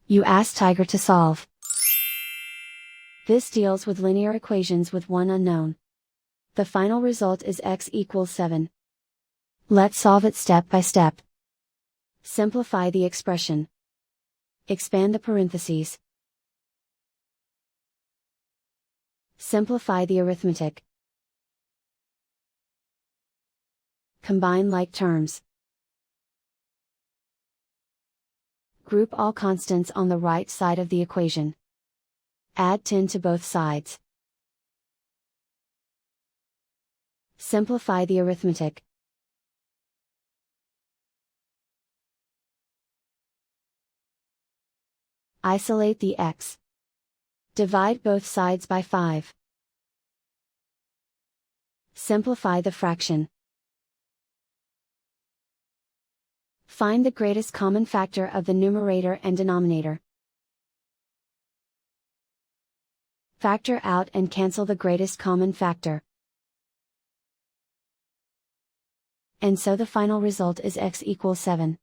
You ask Tiger to solve. This deals with linear equations with one unknown. The final result is x equals 7. Let's solve it step by step. Simplify the expression. Expand the parentheses. Simplify the arithmetic. Combine like terms. Group all constants on the right side of the equation. Add 10 to both sides. Simplify the arithmetic. Isolate the x. Divide both sides by 5. Simplify the fraction. Find the greatest common factor of the numerator and denominator. Factor out and cancel the greatest common factor. And so the final result is x equals 7.